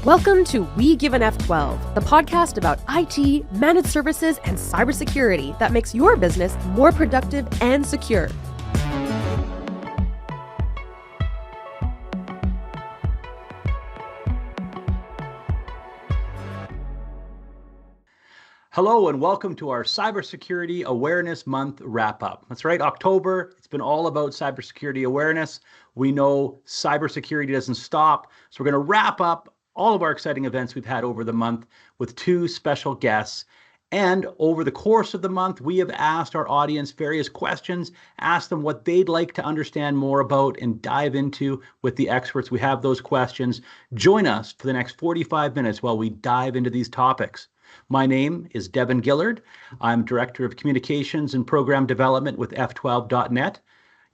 Welcome to We Give an F12, the podcast about IT, managed services, and cybersecurity that makes your business more productive and secure. Hello and welcome to our Cybersecurity Awareness Month wrap-up. That's right, October, it's been all about cybersecurity awareness. We know cybersecurity doesn't stop, so we're going to wrap up all of our exciting events we've had over the month with two special guests. And over the course of the month, we have asked our audience various questions, asked them what they'd like to understand more about and dive into with the experts. We have those questions. Join us for the next 45 minutes while we dive into these topics. My name is Devin Gillard. I'm Director of Communications and Program Development with F12.net.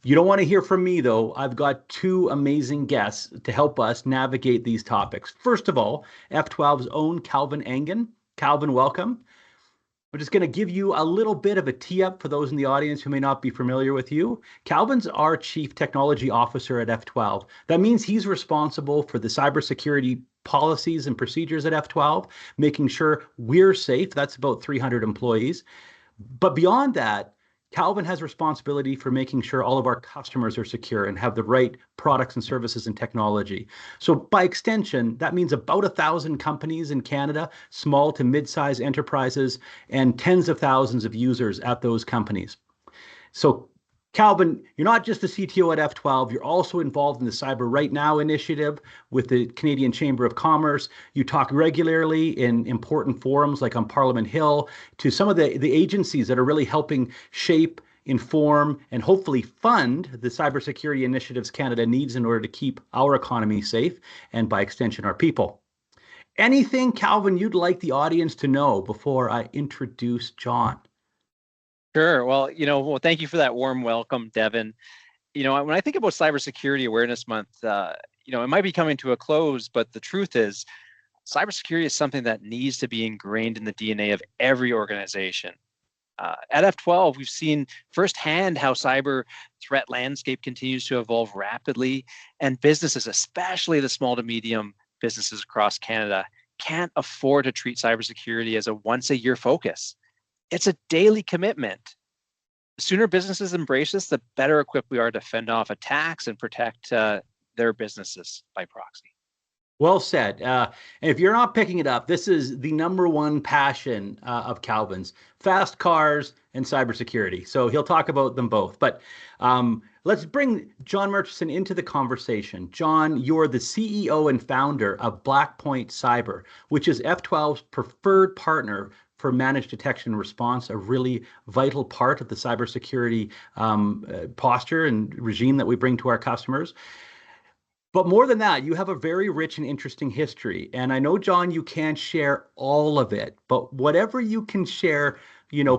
You don't want to hear from me, though. I've got two amazing guests to help us navigate these topics. First of all, F12's own Calvin Engen. Calvin, welcome. I'm just going to give you a little bit of a tee-up for those in the audience who may not be familiar with you. Calvin's our Chief Technology Officer at F12. That means he's responsible for the cybersecurity policies and procedures at F12, making sure we're safe. That's about 300 employees. But beyond that, Calvin has responsibility for making sure all of our customers are secure and have the right products and services and technology. So by extension, that means about 1,000 companies in Canada, small to mid-size enterprises, and tens of thousands of users at those companies. So Calvin, you're not just the CTO at F12, you're also involved in the Cyber Right Now initiative with the Canadian Chamber of Commerce. You talk regularly in important forums like on Parliament Hill to some of the agencies that are really helping shape, inform, and hopefully fund the cybersecurity initiatives Canada needs in order to keep our economy safe and by extension our people. Anything, Calvin, you'd like the audience to know before I introduce Jon? Sure. Well, thank you for that warm welcome, Devin. When I think about Cybersecurity Awareness Month, it might be coming to a close, but the truth is, cybersecurity is something that needs to be ingrained in the DNA of every organization. At F12, we've seen firsthand how cyber threat landscape continues to evolve rapidly, and businesses, especially the small to medium businesses across Canada, can't afford to treat cybersecurity as a once-a-year focus. It's a daily commitment. The sooner businesses embrace this, the better equipped we are to fend off attacks and protect their businesses by proxy. Well said. And if you're not picking it up, this is the number one passion of Calvin's: fast cars and cybersecurity. So he'll talk about them both. But let's bring Jon Murchison into the conversation. Jon, you're the CEO and founder of Blackpoint Cyber, which is F12's preferred partner for managed detection and response, a really vital part of the cybersecurity posture and regime that we bring to our customers. But more than that, you have a very rich and interesting history. And I know, Jon, you can't share all of it, but whatever you can share,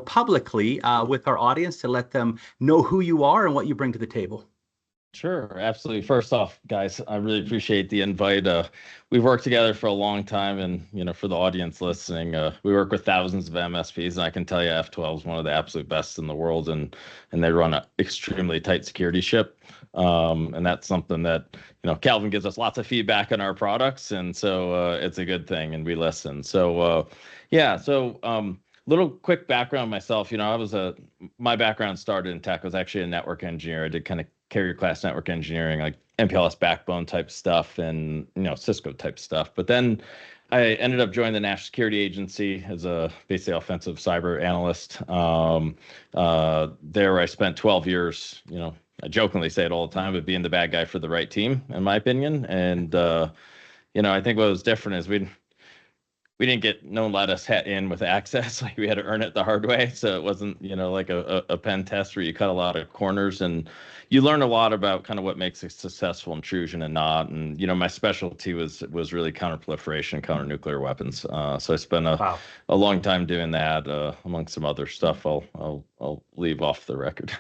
publicly with our audience to let them know who you are and what you bring to the table. Sure, absolutely. First off, guys, I really appreciate the invite. We've worked together for a long time, and for the audience listening, we work with thousands of MSPs, and I can tell you F12 is one of the absolute best in the world, and they run an extremely tight security ship. And that's something that Calvin gives us lots of feedback on our products, and so it's a good thing, and we listen. So little quick background on myself. My background started in tech. I was actually a network engineer. I did kind of carrier class network engineering, like MPLS backbone type stuff and Cisco type stuff. But then I ended up joining the National Security Agency as a basically offensive cyber analyst. There I spent 12 years, I jokingly say it all the time, but being the bad guy for the right team, in my opinion. And I think what was different is we didn't get let us in with access. Like, we had to earn it the hard way. So it wasn't, like a pen test where you cut a lot of corners, and you learn a lot about kind of what makes a successful intrusion and not. And, my specialty was really counterproliferation, counter-nuclear weapons. So I spent a long time doing that, among some other stuff I'll leave off the record.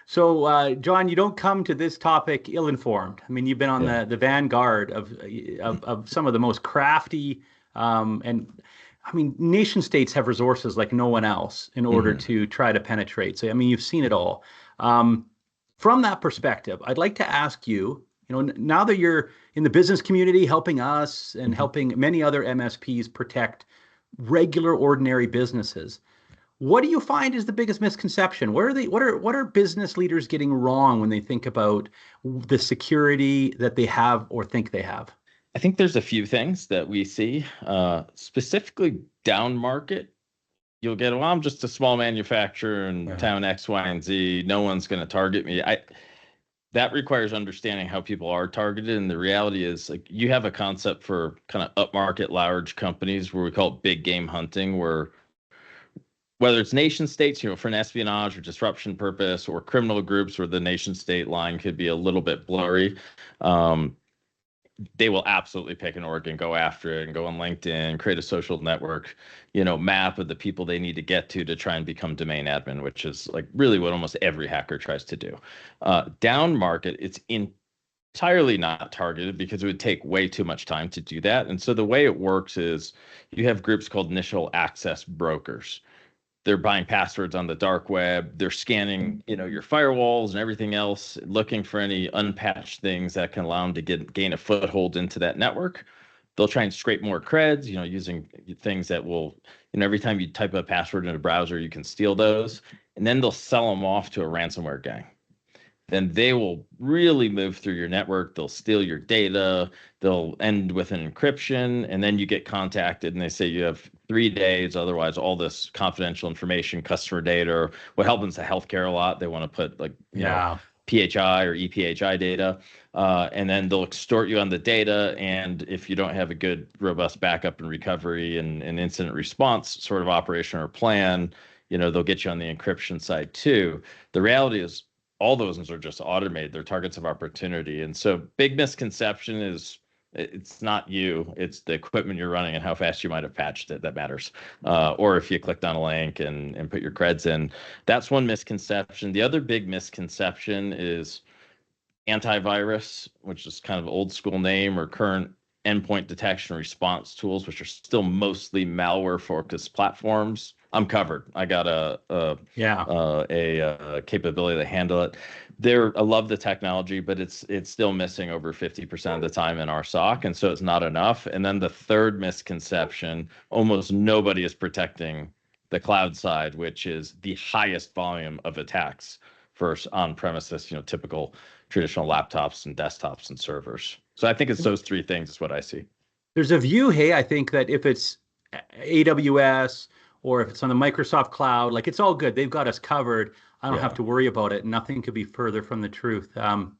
So, Jon, you don't come to this topic ill-informed. I mean, you've been on the vanguard of some of the most crafty nation states have resources like no one else in order to try to penetrate. So, you've seen it all. From that perspective, I'd like to ask you, Now that you're in the business community helping us and helping many other MSPs protect regular, ordinary businesses, what do you find is the biggest misconception? What are business leaders getting wrong when they think about the security that they have or think they have? I think there's a few things that we see, specifically down market. You'll get, well, I'm just a small manufacturer in town X, Y, and Z. No one's going to target me. That requires understanding how people are targeted. And the reality is, like, you have a concept for kind of upmarket large companies where we call it big game hunting, where whether it's nation states, for an espionage or disruption purpose, or criminal groups where the nation state line could be a little bit blurry, they will absolutely pick an org and go after it and go on LinkedIn, create a social network, map of the people they need to get to try and become domain admin, which is like really what almost every hacker tries to do. Down market, it's entirely not targeted because it would take way too much time to do that. And so the way it works is you have groups called initial access brokers. They're buying passwords on the dark web. They're scanning, your firewalls and everything else, looking for any unpatched things that can allow them to gain a foothold into that network. They'll try and scrape more creds, using things that will, every time you type a password in a browser, you can steal those. And then they'll sell them off to a ransomware gang. Then they will really move through your network. They'll steal your data. They'll end with an encryption. And then you get contacted and they say you have 3 days. Otherwise, all this confidential information, customer data, or what happens to healthcare a lot, they want to put PHI or EPHI data. And then they'll extort you on the data. And if you don't have a good, robust backup and recovery and incident response sort of operation or plan, they'll get you on the encryption side too. The reality is, all those ones are just automated. They're targets of opportunity. And so big misconception is it's not you, it's the equipment you're running and how fast you might have patched it that matters. Or if you clicked on a link and put your creds in. That's one misconception. The other big misconception is antivirus, which is kind of old school name, or current endpoint detection and response tools, which are still mostly malware focused platforms. I'm covered. I got a capability to handle it. I love the technology, but it's still missing over 50% of the time in our SOC, and so it's not enough. And then the third misconception: almost nobody is protecting the cloud side, which is the highest volume of attacks for on-premises, typical traditional laptops and desktops and servers. So I think it's those three things is what I see. There's a view, I think that if it's AWS or if it's on the Microsoft cloud, like, it's all good. They've got us covered. I don't have to worry about it. Nothing could be further from the truth. When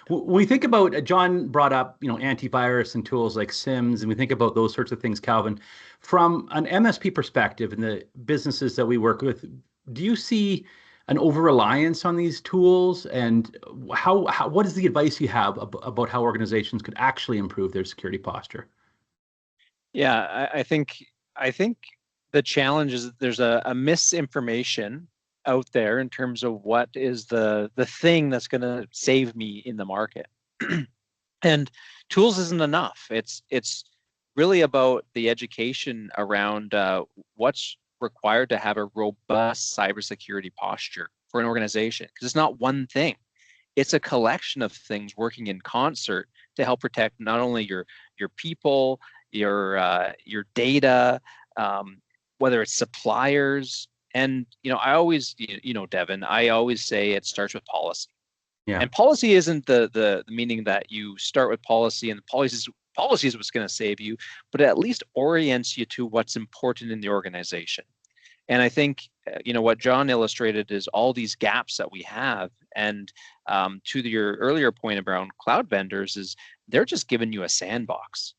we think about, Jon brought up, antivirus and tools like SIMs, and we think about those sorts of things, Calvin, from an MSP perspective and the businesses that we work with, do you see an over-reliance on these tools? And what is the advice you have about how organizations could actually improve their security posture? Yeah, I think the challenge is that there's a misinformation out there in terms of what is the thing that's going to save me in the market. And tools isn't enough. It's really about the education around what's required to have a robust cybersecurity posture for an organization, because it's not one thing. It's a collection of things working in concert to help protect not only your people, your data, whether it's suppliers. And I always, Devin, I always say it starts with policy. Yeah. And policy isn't the meaning that you start with policy and the policy is what's going to save you, but it at least orients you to what's important in the organization. And I think, what Jon illustrated is all these gaps that we have. And to your earlier point around cloud vendors is they're just giving you a sandbox.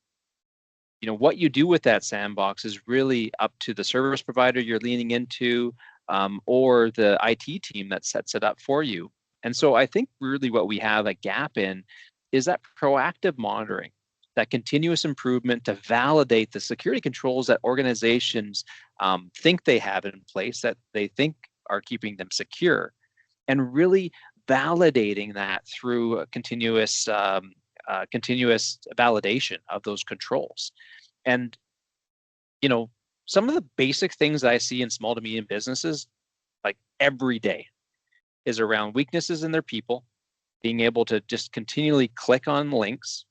What you do with that sandbox is really up to the service provider you're leaning into, or the IT team that sets it up for you. And so I think really what we have a gap in is that proactive monitoring, that continuous improvement to validate the security controls that organizations think they have in place, that they think are keeping them secure, and really validating that through a continuous validation of those controls. And some of the basic things that I see in small to medium businesses, like every day, is around weaknesses in their people, being able to just continually click on links,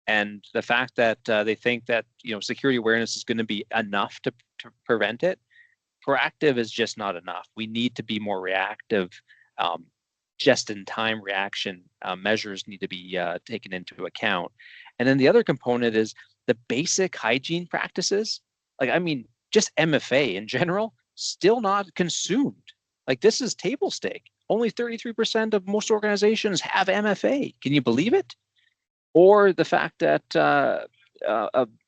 and the fact that they think that security awareness is going to be enough to prevent it. Proactive is just not enough. We need to be more reactive. Just-in-time reaction measures need to be taken into account. And then the other component is the basic hygiene practices. Just MFA in general, still not consumed. This is table stake. Only 33% of most organizations have MFA. Can you believe it? Or the fact that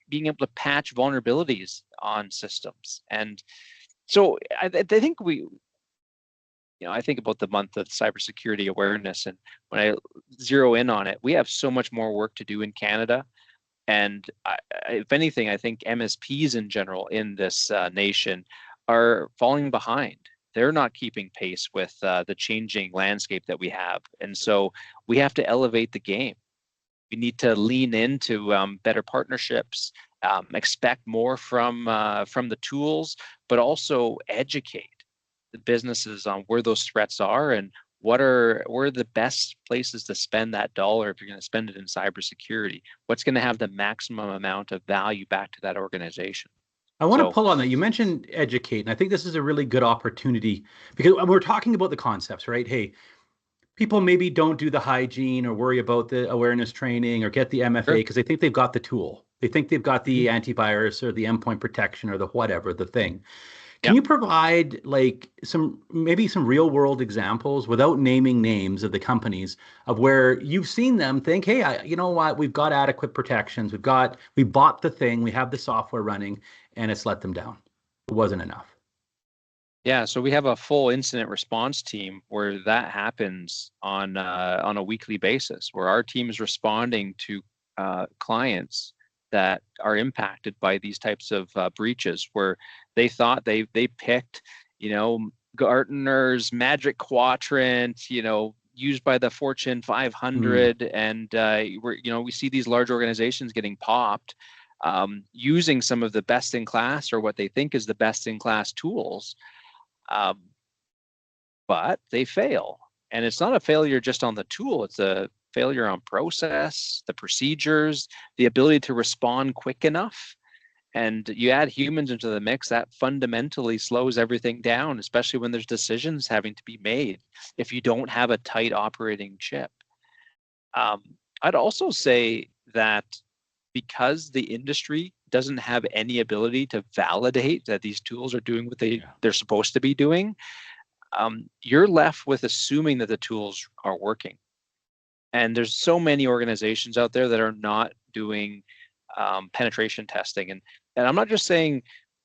being able to patch vulnerabilities on systems. And so I think I think about the month of cybersecurity awareness, and when I zero in on it, we have so much more work to do in Canada. And if anything, I think MSPs in general in this nation are falling behind. They're not keeping pace with the changing landscape that we have. And so we have to elevate the game. We need to lean into better partnerships, expect more from the tools, but also educate the businesses on where those threats are and where are the best places to spend that dollar if you're going to spend it in cybersecurity. What's going to have the maximum amount of value back to that organization? I want to pull on that. You mentioned educate, and I think this is a really good opportunity because we're talking about the concepts, right? Hey, people maybe don't do the hygiene or worry about the awareness training or get the MFA because they think they've got the tool. They think they've got the antivirus or the endpoint protection or the whatever, the thing. Can you provide some real world examples without naming names of the companies of where you've seen them think, hey, you know what, we've got adequate protections. We bought the thing, we have the software running, and it's let them down. It wasn't enough. Yeah, so we have a full incident response team where that happens on a weekly basis, where our team is responding to clients that are impacted by these types of breaches, where they thought they picked, Gartner's Magic Quadrant, used by the Fortune 500, and we see these large organizations getting popped, using some of the best in class or what they think is the best in class tools, but they fail. And it's not a failure just on the tool; it's a failure on process, the procedures, the ability to respond quick enough. And you add humans into the mix, that fundamentally slows everything down, especially when there's decisions having to be made if you don't have a tight operating chip. I'd also say that because the industry doesn't have any ability to validate that these tools are doing what they're supposed to be doing, you're left with assuming that the tools are working. And there's so many organizations out there that are not doing penetration testing. And I'm not just saying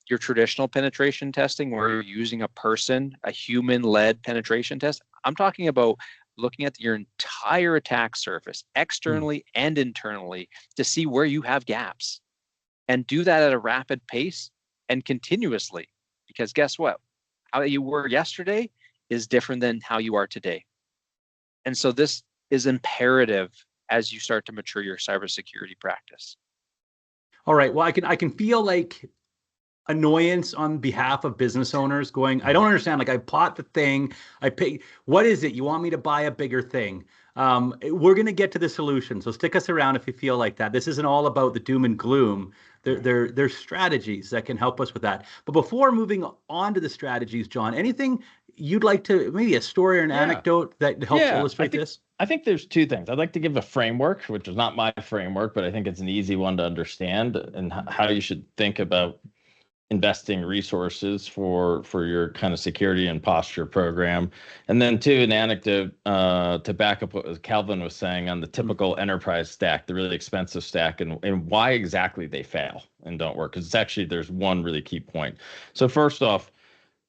your traditional penetration testing where you're using a human-led penetration test. I'm talking about looking at your entire attack surface, externally and internally, to see where you have gaps. And do that at a rapid pace and continuously. Because guess what? How you were yesterday is different than how you are today. And so this is imperative as you start to mature your cybersecurity practice. All right. Well, I can feel annoyance on behalf of business owners going, I don't understand. I bought the thing, I pay. What is it? You want me to buy a bigger thing? We're going to get to the solution. So stick us around if you feel like that. This isn't all about the doom and gloom. There's strategies that can help us with that. But before moving on to the strategies, Jon, anything you'd like to, maybe a story or an anecdote that helps illustrate this? I think there's two things. I'd like to give a framework, which is not my framework, but I think it's an easy one to understand, and how you should think about investing resources for your kind of security and posture program. And then two, an anecdote to back up what Calvin was saying on the typical enterprise stack, the really expensive stack, and why exactly they fail and don't work. Because there's one really key point. So first off,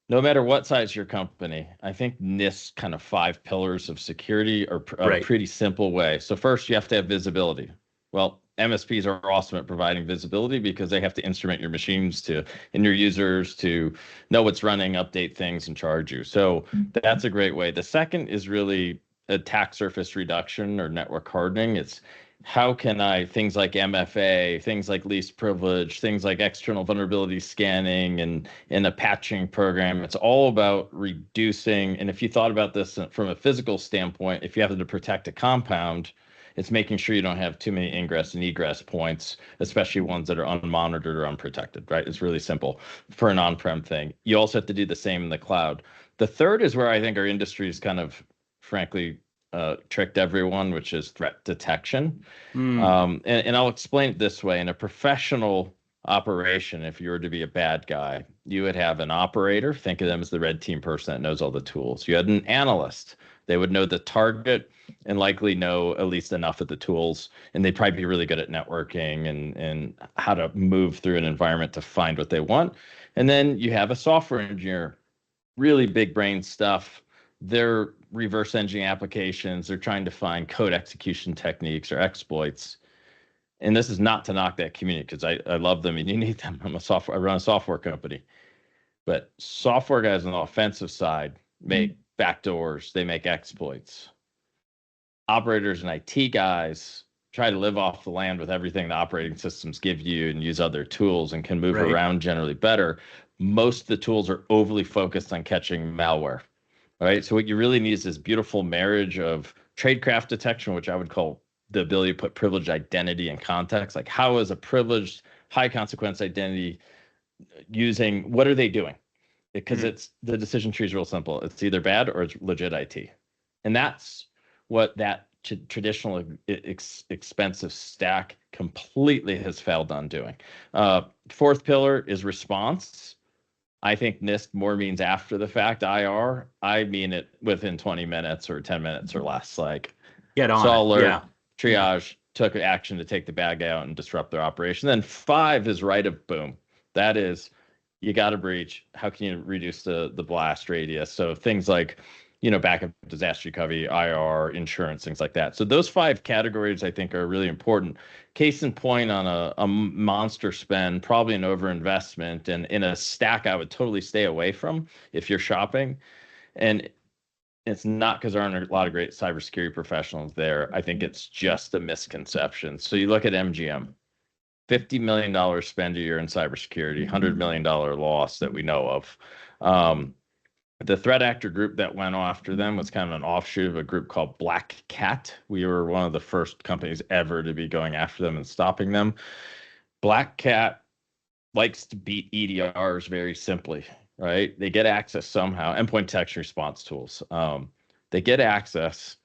no matter what size your company, I think NIST kind of 5 pillars of security are a pretty simple way. So first, you have to have visibility. Well, MSPs are awesome at providing visibility because they have to instrument your machines and your users to know what's running, update things, and charge you. So that's a great way. The second is really attack surface reduction or network hardening. It's how can I, things like MFA, things like least privilege, things like external vulnerability scanning and a patching program. It's all about reducing. And if you thought about this from a physical standpoint, if you have to protect a compound, it's making sure you don't have too many ingress and egress points, especially ones that are unmonitored or unprotected, right? It's really simple for an on-prem thing. You also have to do the same in the cloud. The third is where I think our industry is kind of, frankly, tricked everyone, which is threat detection. And I'll explain it this way. In a professional operation, if you were to be a bad guy, you would have an operator, think of them as the red team person that knows all the tools. You had an analyst. They would know the target and likely know at least enough of the tools, and they'd probably be really good at networking and how to move through an environment to find what they want. And then you have a software engineer, really big brain stuff. They're reverse engineering applications. They're trying to find code execution techniques or exploits. And this is not to knock that community, because I love them and you need them. I run a software company. But software guys on the offensive side make backdoors, they make exploits. Operators and IT guys try to live off the land with everything the operating systems give you and use other tools and can move around generally better. Most of the tools are overly focused on catching malware. Right. So what you really need is this beautiful marriage of tradecraft detection, which I would call the ability to put privileged identity in context. Like, how is a privileged high consequence identity using, what are they doing? Because it's the decision tree is real simple. It's either bad or it's legit IT. And that's what that traditional expensive stack completely has failed on doing. Fourth pillar is response. I think NIST more means after the fact. IR, I mean it within 20 minutes or 10 minutes or less. Like, get on. Saw alert, triage, took action to take the bad guy out and disrupt their operation. Then 5 is right of boom. That is, you got to breach. How can you reduce the blast radius? So things like, backup, disaster recovery, IR, insurance, things like that. So those 5 categories I think are really important. Case in point, on a monster spend, probably an overinvestment, and in a stack I would totally stay away from if you're shopping. And it's not because there aren't a lot of great cybersecurity professionals there. I think it's just a misconception. So you look at MGM, $50 million spend a year in cybersecurity, $100 million loss that we know of. The threat actor group that went after them was kind of an offshoot of a group called Black Cat. We were one of the first companies ever to be going after them and stopping them. Black Cat likes to beat EDRs very simply, right? They get access somehow, endpoint detection response tools. They get access,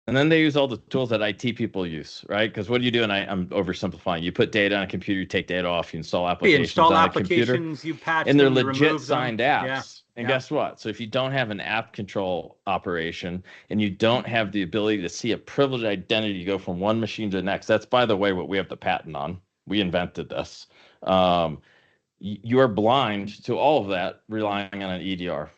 and then they use all the tools that IT people use, right? Because what do you do? And I'm oversimplifying. You put data on a computer, you take data off, you install applications on a computer. You patch and they're them, legit signed apps. Yeah. And guess what? So if you don't have an app control operation and you don't have the ability to see a privileged identity go from one machine to the next, that's, by the way, what we have the patent on. We invented this. You are blind to all of that relying on an EDR.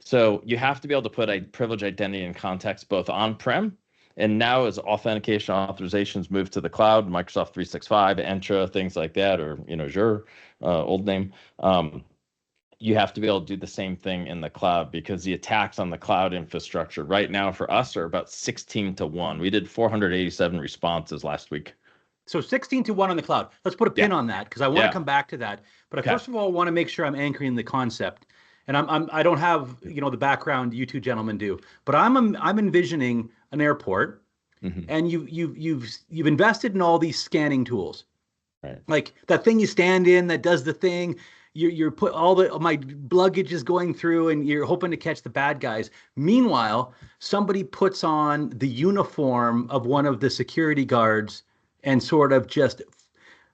So you have to be able to put a privileged identity in context, both on-prem, and now as authentication authorizations move to the cloud, Microsoft 365, Entra, things like that, or Azure, old name, you have to be able to do the same thing in the cloud, because the attacks on the cloud infrastructure right now for us are about 16-1. We did 487 responses last week. So 16-1 on the cloud. Let's put a pin on that, because I want to come back to that. But I first of all want to make sure I'm anchoring the concept. And I don't have the background you two gentlemen do, but I'm envisioning an airport, and you've invested in all these scanning tools, right? Like that thing you stand in that does the thing. You're put my luggage is going through, and you're hoping to catch the bad guys. Meanwhile, somebody puts on the uniform of one of the security guards and sort of just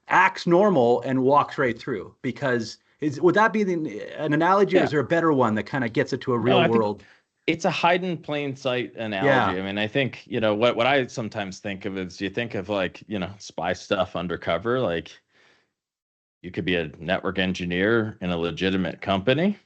acts normal and walks right through. Because would that be an analogy, or is there a better one that kind of gets it to a real world? It's a hide in plain sight analogy. I mean, I think, what I sometimes think of is, you think of like, spy stuff undercover. Like, you could be a network engineer in a legitimate company,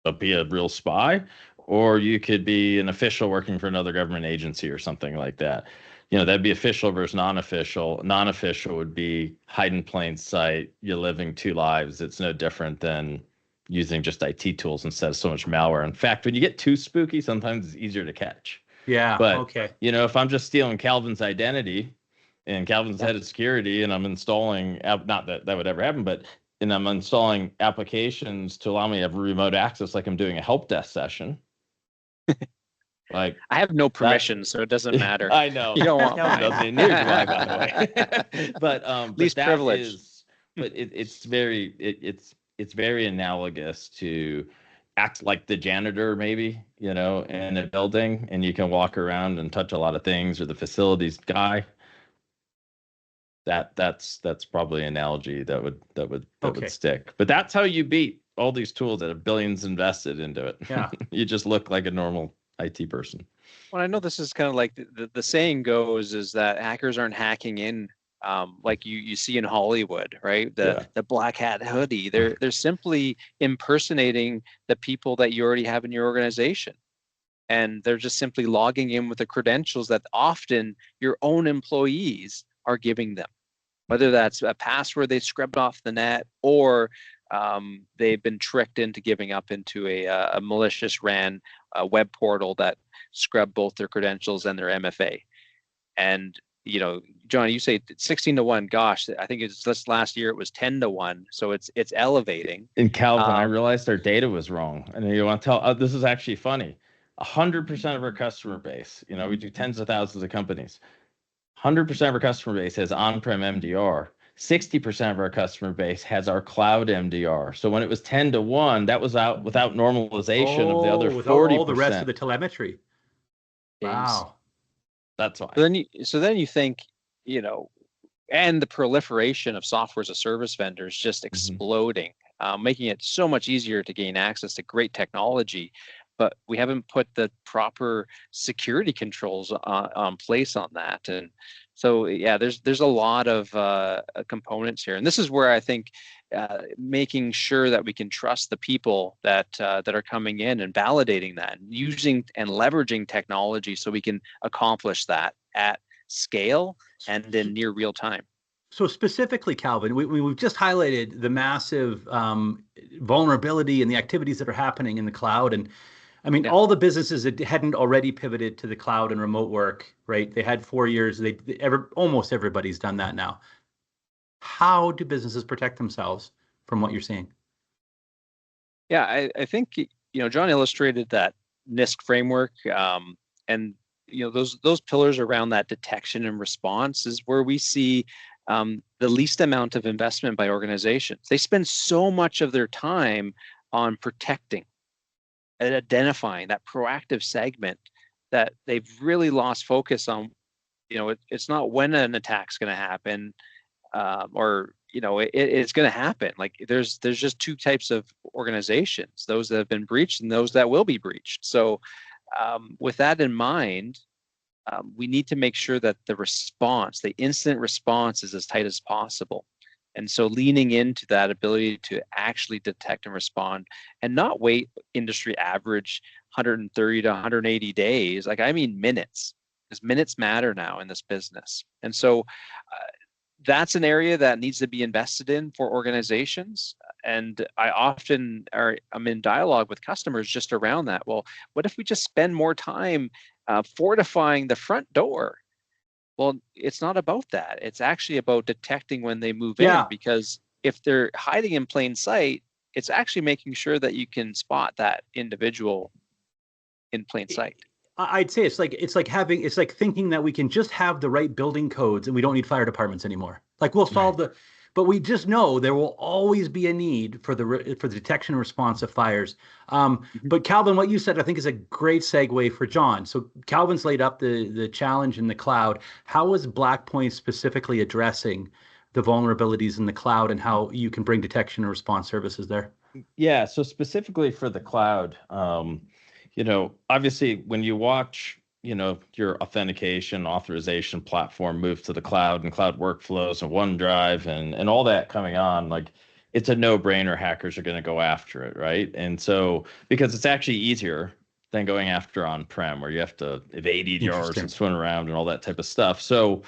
but be a real spy, or you could be an official working for another government agency or something like that. That'd be official versus non-official. Non-official would be hide in plain sight. You're living 2 lives. It's no different than using just IT tools instead of so much malware. In fact, when you get too spooky, sometimes it's easier to catch. Yeah. But Okay. if I'm just stealing Calvin's identity and Calvin's head of security, and I'm installing, not that that would ever happen, but and I'm installing applications to allow me to have remote access, like I'm doing a help desk session. Like I have no permission, so it doesn't matter. I know You don't want Calvin mine. doesn't, neither do I, by the way. But Least that privilege. but it's very analogous to act like the janitor, maybe, in a building, and you can walk around and touch a lot of things, or the facilities guy. That's probably an analogy that would stick. But that's how you beat all these tools that have billions invested into it. Yeah. You just look like a normal IT person. Well, I know this is kind of like the saying goes is that hackers aren't hacking in like you see in Hollywood, right? The black hat hoodie. They're simply impersonating the people that you already have in your organization. And they're just simply logging in with the credentials that often your own employees are giving them, whether that's a password they scrubbed off the net, or they've been tricked into giving up into a malicious ran web portal that scrubbed both their credentials and their MFA. And John, you say 16-1. Gosh, I think it's just last year it was 10-1. So it's elevating. In Calvin, I realized our data was wrong. And you want to tell? This is actually funny. 100% of our customer base, we do tens of thousands of companies. 100% of our customer base has on-prem MDR. 60% of our customer base has our cloud MDR. So when it was 10-1, that was out without normalization of the other 40%. All the rest of the telemetry. Wow. That's why. So then you think, and the proliferation of software as a service vendors just exploding, making it so much easier to gain access to great technology. But we haven't put the proper security controls on place on that. And so, there's a lot of components here. And this is where I think making sure that we can trust the people that are coming in and validating that, and using and leveraging technology so we can accomplish that at scale and in near real time. So specifically, Calvin, we've just highlighted the massive vulnerability and the activities that are happening in the cloud. And I mean, all the businesses that hadn't already pivoted to the cloud and remote work, right? They had 4 years. Almost everybody's done that now. How do businesses protect themselves from what you're seeing? Yeah, I think John illustrated that NIST framework, and those pillars around that detection and response is where we see the least amount of investment by organizations. They spend so much of their time on protecting and identifying that proactive segment that they've really lost focus on. It's not when an attack's going to happen, or it's going to happen. Like there's just two types of organizations: those that have been breached and those that will be breached. So with that in mind, we need to make sure that the incident response is as tight as possible. And so leaning into that ability to actually detect and respond and not wait industry average 130 to 180 days. Like, I mean, minutes, because minutes matter now in this business. And so that's an area that needs to be invested in for organizations. And I'm in dialogue with customers just around that. Well, what if we just spend more time fortifying the front door? Well, it's not about that. It's actually about detecting when they move in, because if they're hiding in plain sight, it's actually making sure that you can spot that individual in plain sight. I'd say it's like thinking that we can just have the right building codes and we don't need fire departments anymore. Like we'll solve but we just know there will always be a need for the detection and response of fires. But Calvin, what you said, I think, is a great segue for Jon. So Calvin's laid up the challenge in the cloud. How is Blackpoint specifically addressing the vulnerabilities in the cloud and how you can bring detection and response services there? Yeah, so specifically for the cloud, obviously when you watch your authentication, authorization platform move to the cloud and cloud workflows and OneDrive and all that coming on, like it's a no-brainer. Hackers are going to go after it, right? And so because it's actually easier than going after on-prem, where you have to evade EDRs and swim around and all that type of stuff. So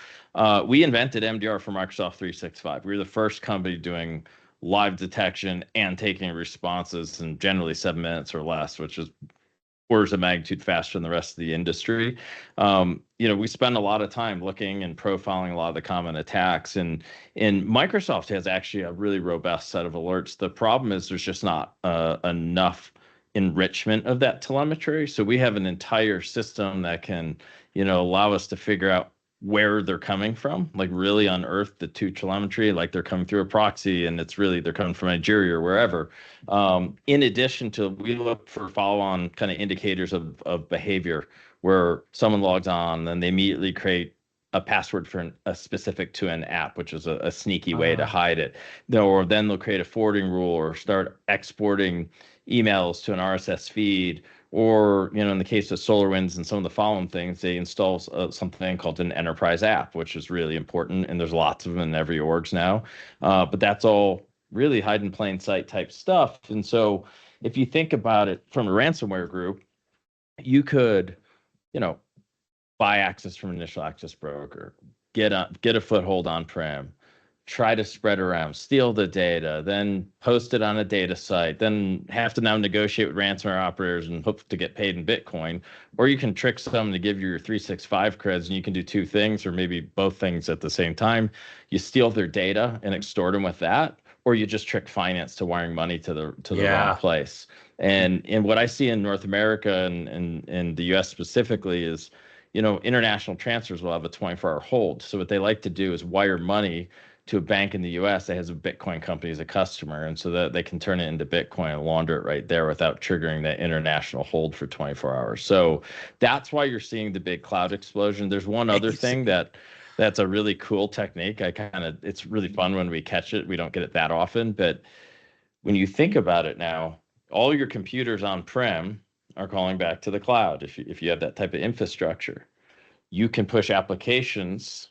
we invented MDR for Microsoft 365. We were the first company doing live detection and taking responses in generally 7 minutes or less, which is orders of magnitude faster than the rest of the industry. We spend a lot of time looking and profiling a lot of the common attacks, and Microsoft has actually a really robust set of alerts. The problem is there's just not enough enrichment of that telemetry. So we have an entire system that can, allow us to figure out where they're coming from, like really unearth the two telemetry, like they're coming through a proxy and they're coming from Nigeria or wherever. In addition to, we look for follow-on kind of indicators of behavior where someone logs on and they immediately create a password for a specific to an app, which is a sneaky way to hide it. Or then they'll create a forwarding rule or start exporting emails to an RSS feed. Or, in the case of SolarWinds and some of the following things, they install something called an enterprise app, which is really important. And there's lots of them in every orgs now. But that's all really hide in plain sight type stuff. And so if you think about it from a ransomware group, you could, buy access from an initial access broker, get a foothold on-prem, try to spread around, steal the data, then post it on a data site, then have to now negotiate with ransomware operators and hope to get paid in Bitcoin. Or you can trick someone to give you your 365 creds, and you can do two things, or maybe both things at the same time. You steal their data and extort them with that, or you just trick finance to wiring money to the wrong place. And what I see in North America and the US specifically is, international transfers will have a 24-hour hold. So what they like to do is wire money to a bank in the US that has a Bitcoin company as a customer, and so that they can turn it into Bitcoin and launder it right there without triggering that international hold for 24 hours. So that's why you're seeing the big cloud explosion. There's one other thing that's a really cool technique. It's really fun when we catch it. We don't get it that often, but when you think about it now, all your computers on-prem are calling back to the cloud. If you have that type of infrastructure, you can push applications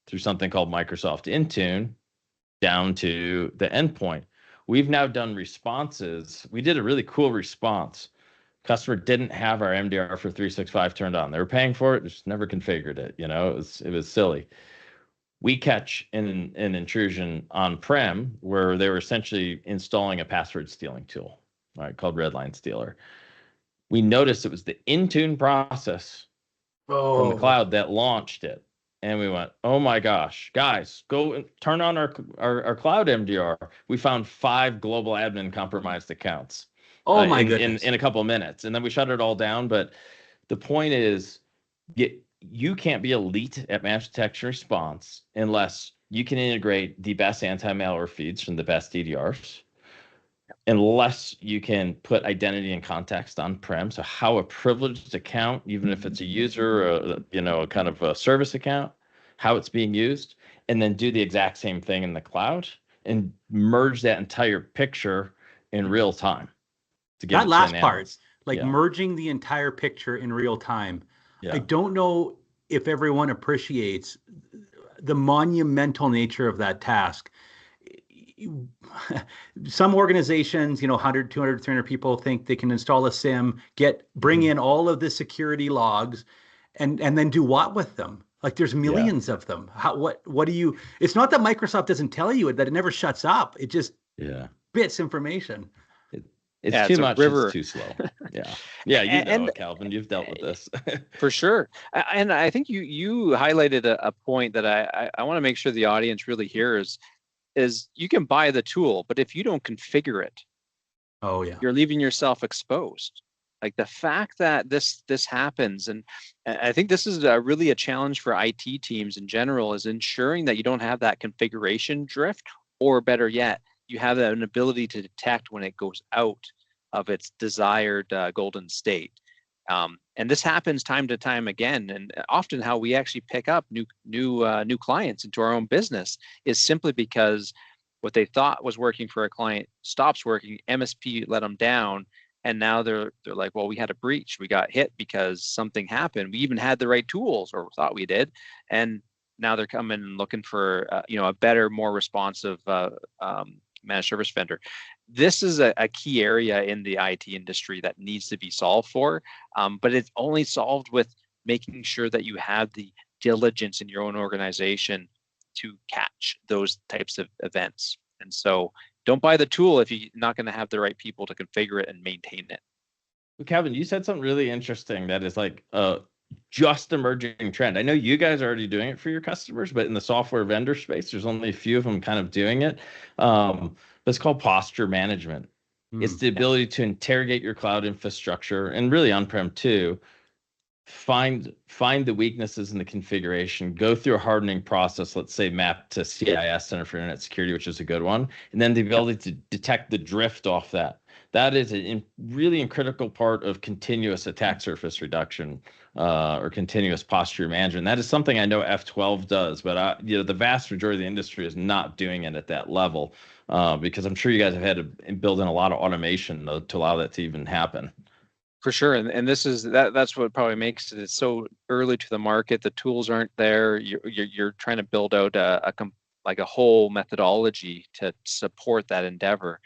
through something called Microsoft Intune down to the endpoint. We've now done responses. We did a really cool response. Customer didn't have our MDR for 365 turned on. They were paying for it, just never configured it. It was silly. We catch an intrusion on-prem where they were essentially installing a password stealing tool, right, called Redline Stealer. We noticed it was the Intune process from the cloud that launched it. And we went, oh my gosh, guys, go and turn on our cloud MDR. We found 5 global admin compromised accounts. Oh my goodness. In a couple of minutes. And then we shut it all down. But the point is, you can't be elite at managed detection response unless you can integrate the best anti-malware feeds from the best DDRs, unless you can put identity and context on-prem. So how a privileged account, even if it's a user, a kind of a service account, how it's being used, and then do the exact same thing in the cloud and merge that entire picture in real time. That last part, merging the entire picture in real time. Yeah. I don't know if everyone appreciates the monumental nature of that task. Some organizations, 100, 200, 300 people think they can install a SIM, bring in all of the security logs, and then do what with them? Like there's millions of them. What do you? It's not that Microsoft doesn't tell you that it never shuts up. It just bits information. It's too much. It's too slow. Yeah. Calvin, you've dealt with this for sure. And I think you highlighted a point that I want to make sure the audience really hears. Is you can buy the tool, but if you don't configure it, you're leaving yourself exposed. Like the fact that this happens, and I think this is really a challenge for IT teams in general, is ensuring that you don't have that configuration drift, or better yet, you have an ability to detect when it goes out of its desired golden state. And this happens time to time again, and often how we actually pick up new clients into our own business is simply because what they thought was working for a client stops working. MSP let them down, and now they're like, well, we had a breach, we got hit because something happened. We even had the right tools, or thought we did, and now they're coming and looking for a better, more responsive managed service vendor. This is a key area in the IT industry that needs to be solved for, but it's only solved with making sure that you have the diligence in your own organization to catch those types of events. And so don't buy the tool if you're not going to have the right people to configure it and maintain it. Calvin, you said something really interesting that is like just emerging trend. I know you guys are already doing it for your customers, but in the software vendor space, there's only a few of them kind of doing it. But it's called posture management. It's the ability to interrogate your cloud infrastructure, and really on-prem too, find the weaknesses in the configuration, go through a hardening process, let's say map to CIS, Center for Internet Security, which is a good one, and then the ability to detect the drift off that. That is a really critical part of continuous attack surface reduction, or continuous posture management. That is something I know F12 does, but the vast majority of the industry is not doing it at that level, because I'm sure you guys have had to build in a lot of automation to allow that to even happen. For sure, and this is that's what probably makes it so early to the market. The tools aren't there. You're trying to build out a whole methodology to support that endeavor,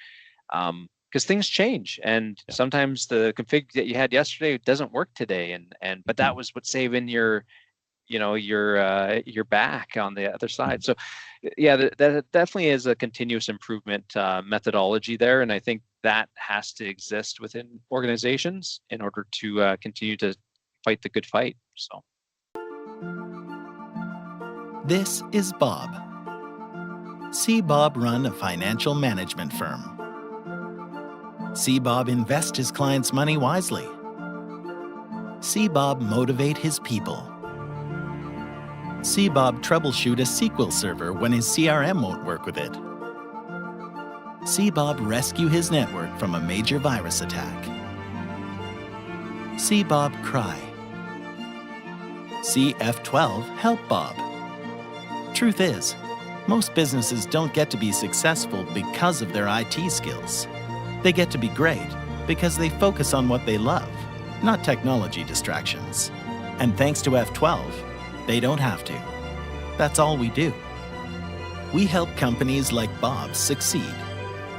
because things change, and sometimes the config that you had yesterday doesn't work today, but that was what's saving your back on the other side. So yeah, that definitely is a continuous improvement methodology there, and I think that has to exist within organizations in order to continue to fight the good fight. So this is Bob. See Bob run a financial management firm. See Bob invest his clients' money wisely. See Bob motivate his people. See Bob troubleshoot a SQL server when his CRM won't work with it. See Bob rescue his network from a major virus attack. See Bob cry. See F12 help Bob. Truth is, most businesses don't get to be successful because of their IT skills. They get to be great because they focus on what they love, not technology distractions. And thanks to F12, they don't have to. That's all we do. We help companies like Bob succeed.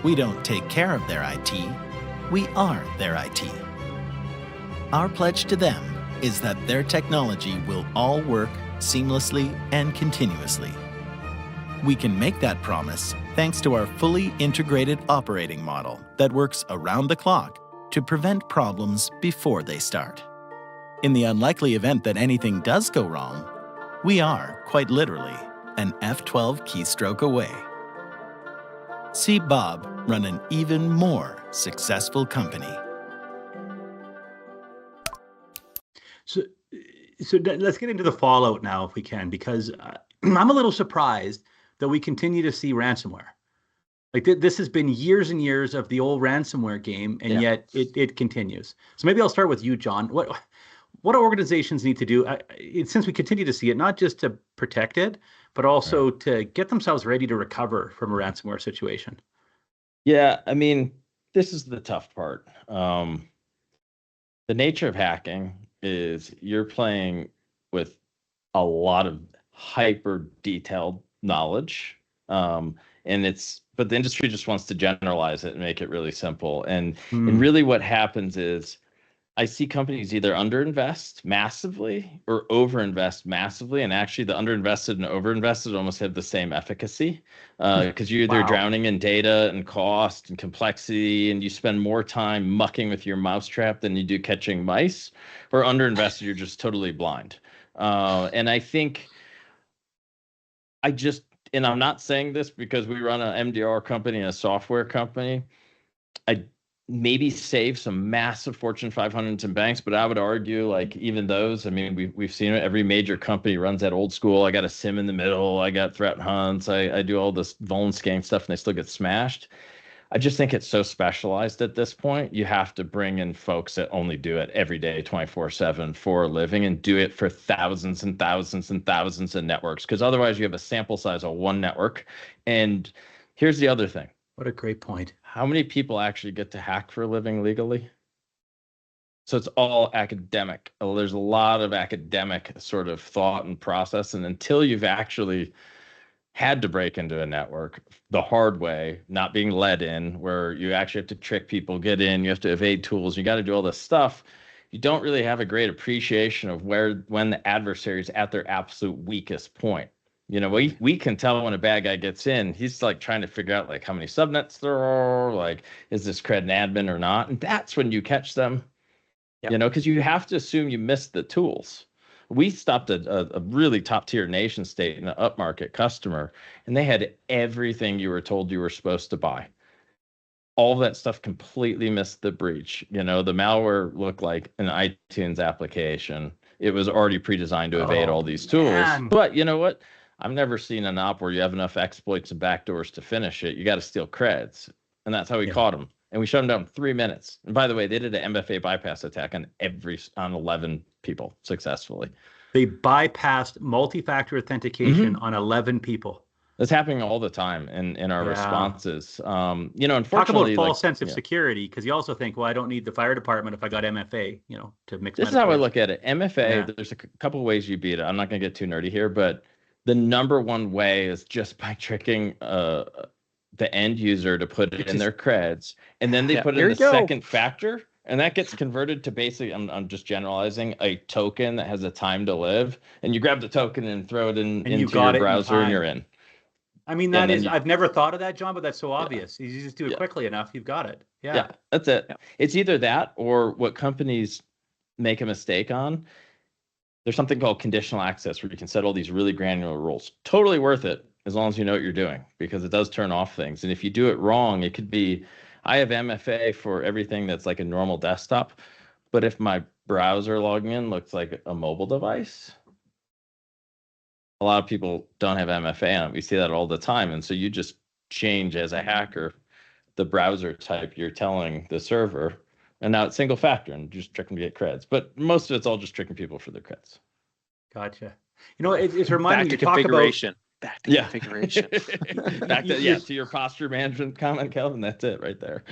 We don't take care of their IT, we are their IT. Our pledge to them is that their technology will all work seamlessly and continuously. We can make that promise thanks to our fully integrated operating model that works around the clock to prevent problems before they start. In the unlikely event that anything does go wrong, we are, quite literally, an F12 keystroke away. See Bob run an even more successful company. So let's get into the fallout now, if we can, because I'm a little surprised that we continue to see ransomware. Like this has been years and years of the old ransomware game, and yet it continues. So maybe I'll start with you, Jon. What do organizations need to do since we continue to see it, not just to protect it, but also to get themselves ready to recover from a ransomware situation? Yeah, I mean, this is the tough part. The nature of hacking is you're playing with a lot of hyper detailed knowledge, but the industry just wants to generalize it and make it really simple. And really what happens is I see companies either underinvest massively or overinvest massively, and actually the underinvested and overinvested almost have the same efficacy, because you're either drowning in data and cost and complexity, and you spend more time mucking with your mousetrap than you do catching mice, or underinvested, you're just totally blind. And I think and I'm not saying this because we run an MDR company and a software company. I maybe save some massive Fortune 500s and banks, but I would argue like even those, I mean, we've seen it. Every major company runs that old school. I got a SIM in the middle. I got threat hunts. I do all this vuln scanning stuff, and they still get smashed. I just think it's so specialized at this point. You have to bring in folks that only do it every day, 24/7 for a living, and do it for thousands and thousands and thousands of networks. Because otherwise you have a sample size of one network. And here's the other thing. What a great point. How many people actually get to hack for a living legally? So it's all academic. There's a lot of academic sort of thought and process. And until you've actually had to break into a network the hard way, not being let in, where you actually have to trick people, get in, you have to evade tools, you got to do all this stuff, you don't really have a great appreciation of when the adversary is at their absolute weakest point. You know, we can tell when a bad guy gets in, he's like trying to figure out like how many subnets there are, like, is this cred an admin or not? And that's when you catch them. Yep. You know, because you have to assume you missed the tools. We stopped a really top tier nation state and an upmarket customer, and they had everything you were told you were supposed to buy. All of that stuff completely missed the breach. You know, the malware looked like an iTunes application. It was already pre-designed to evade all these tools. Man. But you know what? I've never seen an op where you have enough exploits and backdoors to finish it. You got to steal creds. And that's how we caught them. And we shut them down in 3 minutes. And by the way, they did an MFA bypass attack on 11 people successfully. They bypassed multi-factor authentication on 11 people. That's happening all the time in our responses. You know, unfortunately, talk about false sense of security, because you also think, well, I don't need the fire department if I got MFA, you know, to mix. This is how I look at it. MFA, there's a couple of ways you beat it. I'm not going to get too nerdy here, but the number one way is just by tricking the end user to put it in their creds, and then they put in the second factor, and that gets converted to basically, I'm just generalizing, a token that has a time to live, and you grab the token and throw it into your browser, and you're in. I mean, that is, I've never thought of that, John, but that's so obvious. You just do it quickly enough, you've got it. Yeah, that's it. Yeah. It's either that or what companies make a mistake on. There's something called conditional access where you can set all these really granular rules. Totally worth it as long as you know what you're doing, because it does turn off things. And if you do it wrong, it could be, I have MFA for everything that's like a normal desktop, but if my browser login looks like a mobile device, a lot of people don't have MFA on it. We see that all the time. And so you just change as a hacker the browser type you're telling the server, and now it's single factor and just tricking to get creds. But most of it's all just tricking people for their creds. Gotcha. You know, it's reminding me to to talk configuration. About back to configuration. Back to, to your posture management comment, Calvin. That's it right there.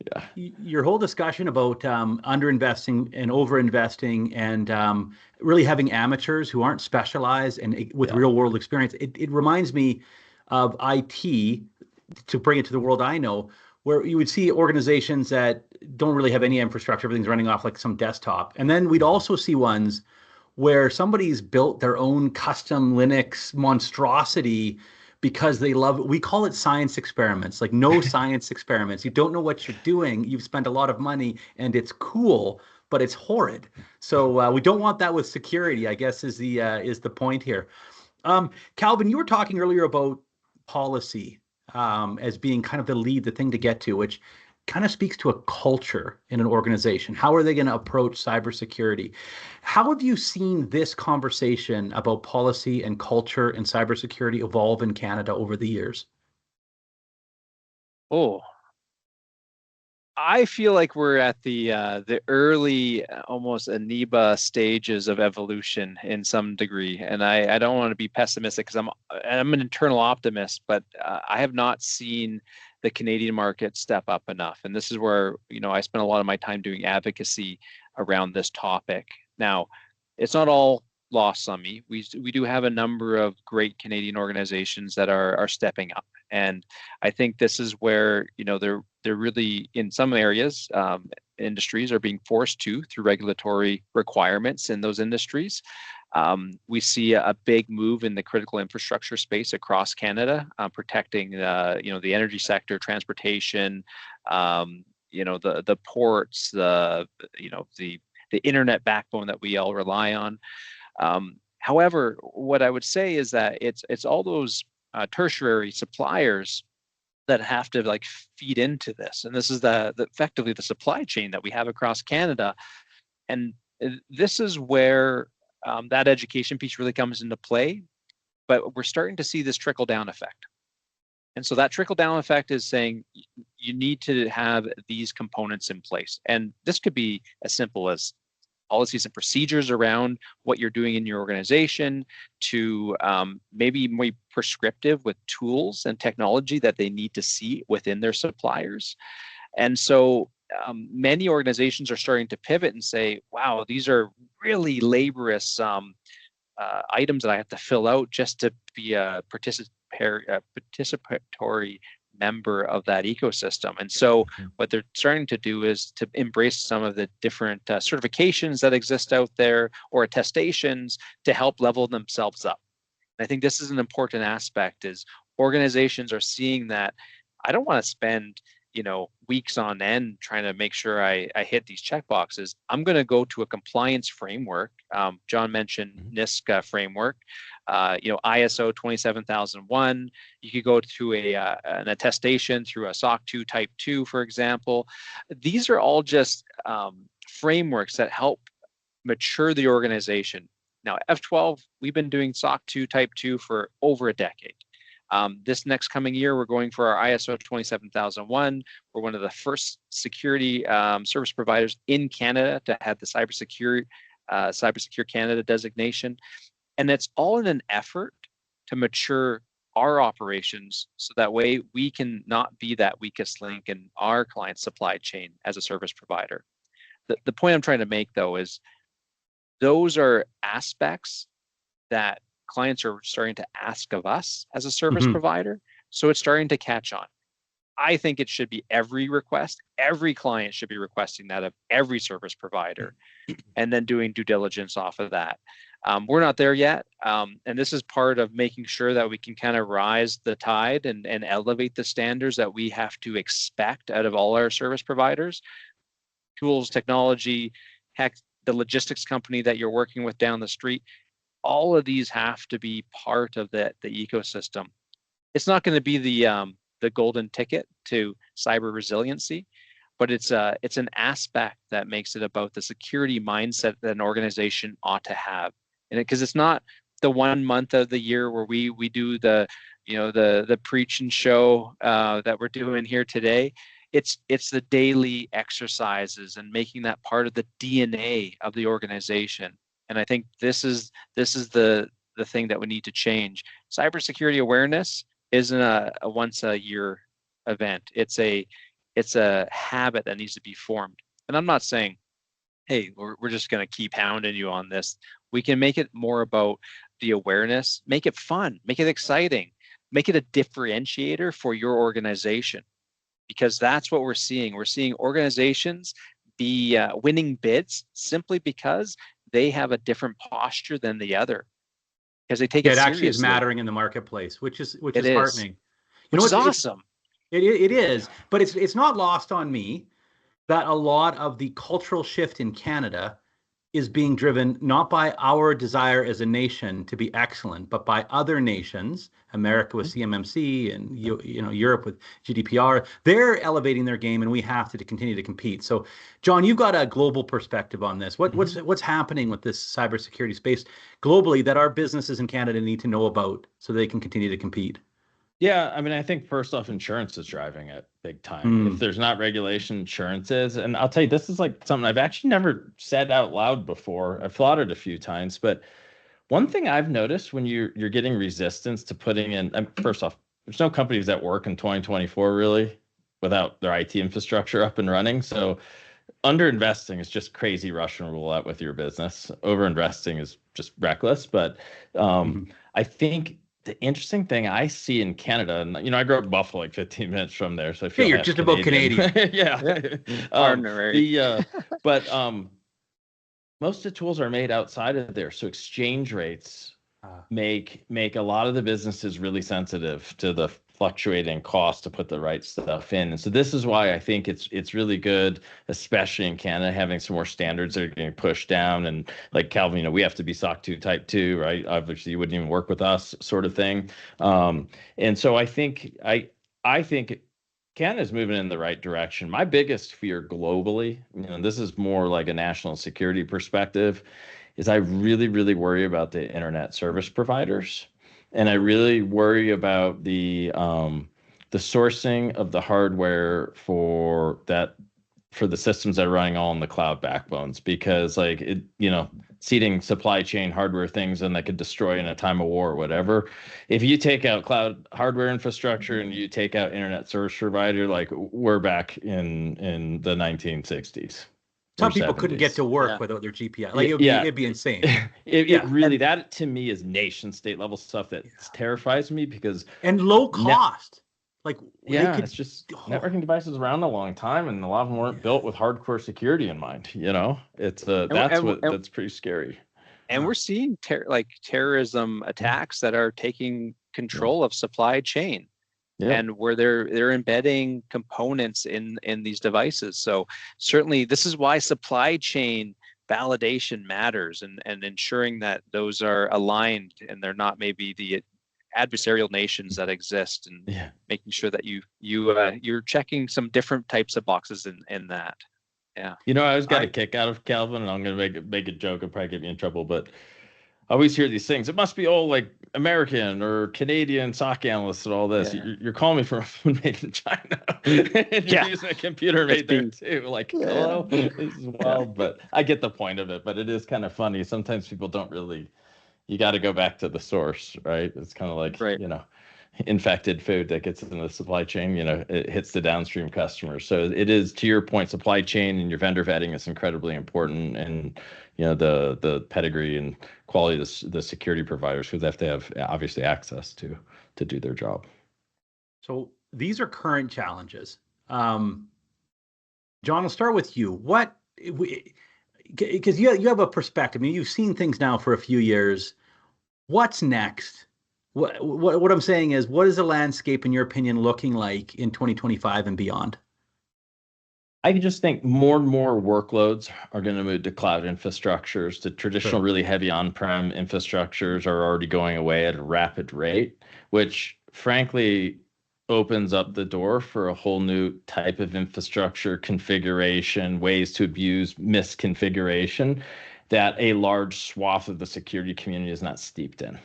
Yeah. Your whole discussion about underinvesting and overinvesting and really having amateurs who aren't specialized and with real world experience. It reminds me of IT, to bring it to the world I know, where you would see organizations that don't really have any infrastructure. Everything's running off like some desktop. And then we'd also see ones where somebody's built their own custom Linux monstrosity because they love it. We call it science experiments, like no science experiments. You don't know what you're doing. You've spent a lot of money and it's cool, but it's horrid. So we don't want that with security, I guess, is the point here. Calvin, you were talking earlier about policy as being kind of the thing to get to, which kind of speaks to a culture in an organization. How are they going to approach cybersecurity? How have you seen this conversation about policy and culture and cybersecurity evolve in Canada over the years? I feel like we're at the early, almost amoeba stages of evolution in some degree, and I don't want to be pessimistic because I'm an internal optimist, but I have not seen the Canadian market step up enough, and this is where I spend a lot of my time doing advocacy around this topic. Now, it's not all lost on me. We do have a number of great Canadian organizations that are stepping up, and I think this is where they're really, in some areas, industries are being forced to through regulatory requirements in those industries. We see a big move in the critical infrastructure space across Canada, protecting the energy sector, transportation, the ports, the internet backbone that we all rely on. However, what I would say is that it's all those tertiary suppliers that have to feed into this, and this is effectively the supply chain that we have across Canada, and this is where that education piece really comes into play. But we're starting to see this trickle down effect, and so that trickle down effect is saying you need to have these components in place, and this could be as simple as policies and procedures around what you're doing in your organization, to maybe more prescriptive with tools and technology that they need to see within their suppliers. And so many organizations are starting to pivot and say, wow, these are really laborious items that I have to fill out just to be a participatory member of that ecosystem. And so what they're starting to do is to embrace some of the different certifications that exist out there, or attestations, to help level themselves up. And I think this is an important aspect, is organizations are seeing that I don't want to spend weeks on end trying to make sure I hit these check boxes. I'm going to go to a compliance framework. Jon mentioned NIST framework, ISO 27001. You could go to an attestation through a SOC 2 Type 2, for example. These are all just frameworks that help mature the organization. Now, F12, we've been doing SOC 2 Type 2 for over a decade. This next coming year, we're going for our ISO 27001. We're one of the first security service providers in Canada to have the Cybersecure Canada designation. And it's all in an effort to mature our operations so that way we can not be that weakest link in our client supply chain as a service provider. The point I'm trying to make, though, is those are aspects that clients are starting to ask of us as a service provider. So it's starting to catch on. I think it should be every request. Every client should be requesting that of every service provider and then doing due diligence off of that. We're not there yet. And this is part of making sure that we can kind of rise the tide and elevate the standards that we have to expect out of all our service providers. Tools, technology, heck, the logistics company that you're working with down the street. All of these have to be part of the ecosystem. It's not going to be the golden ticket to cyber resiliency, but it's an aspect that makes it about the security mindset that an organization ought to have. And because it's not the 1 month of the year where we do the preach and show that we're doing here today. It's the daily exercises and making that part of the DNA of the organization. And I think this is the thing that we need to change. Cybersecurity awareness isn't a once a year event. It's a habit that needs to be formed. And I'm not saying, hey, we're just going to keep hounding you on this. We can make it more about the awareness, make it fun, make it exciting, make it a differentiator for your organization, because that's what we're seeing. We're seeing organizations be winning bids simply because they have a different posture than the other, because they take it seriously. It actually is mattering in the marketplace, which is heartening. Which is awesome. It is, but it's not lost on me that a lot of the cultural shift in Canada is being driven not by our desire as a nation to be excellent, but by other nations, America with CMMC and Europe with GDPR. They're elevating their game, and we have to continue to compete. So, Jon, you've got a global perspective on this. What's happening with this cybersecurity space globally that our businesses in Canada need to know about so they can continue to compete? Yeah, I mean, I think first off, insurance is driving it big time. If there's not regulation, insurance is. And I'll tell you, this is like something I've actually never said out loud before. I've thought it a few times, but one thing I've noticed when you're getting resistance to putting in, first off, there's no companies that work in 2024 really without their IT infrastructure up and running. So underinvesting is just crazy Russian roulette with your business. Overinvesting is just reckless. But I think the interesting thing I see in Canada, and I grew up in Buffalo, like 15 minutes from there, so I feel you're just about Canadian. Yeah. But most of the tools are made outside of there, so exchange rates make a lot of the businesses really sensitive to the fluctuating cost to put the right stuff in. And so this is why I think it's really good, especially in Canada, having some more standards that are getting pushed down. And like Calvin, we have to be SOC 2 Type 2, right? Obviously, you wouldn't even work with us, sort of thing. And so I think Canada's moving in the right direction. My biggest fear globally, this is more like a national security perspective, is I really, really worry about the internet service providers. And I really worry about the sourcing of the hardware for the systems that are running all on the cloud backbones, because seeding supply chain hardware things and that could destroy in a time of war or whatever. If you take out cloud hardware infrastructure and you take out internet service provider, we're back in the 1960s. Some people couldn't get to work without their GPS. It'd be insane. It really, that to me is nation state level stuff that terrifies me, because low cost. It's just networking devices around a long time, and a lot of them weren't built with hardcore security in mind. It's that's pretty scary. And we're seeing terrorism attacks that are taking control of supply chain. and where they're embedding components in these devices. So certainly this is why supply chain validation matters, and ensuring that those are aligned and they're not maybe the adversarial nations that exist, and making sure that you're checking some different types of boxes in that. Yeah. I always got a kick out of Calvin, and I'm going to make a joke and probably get me in trouble, but I always hear these things. It must be all like American or Canadian SOC analysts and all this. You're calling me from a phone made in China. And you're using a computer made there too. Like, hello, this is wild, but I get the point of it. But it is kind of funny. Sometimes people don't really. You got to go back to the source, right? It's kind of like infected food that gets in the supply chain. It hits the downstream customers. So it is, to your point, supply chain and your vendor vetting is incredibly important, and the pedigree and quality of the security providers, who they have to have obviously access to do their job. So these are current challenges. Jon, I'll start with you. Because you have a perspective. I mean, you've seen things now for a few years. What's next? What I'm saying is, what is the landscape, in your opinion, looking like in 2025 and beyond? I just think more and more workloads are going to move to cloud infrastructures. The traditional really heavy on-prem infrastructures are already going away at a rapid rate, which frankly opens up the door for a whole new type of infrastructure configuration, ways to abuse misconfiguration that a large swath of the security community is not steeped in.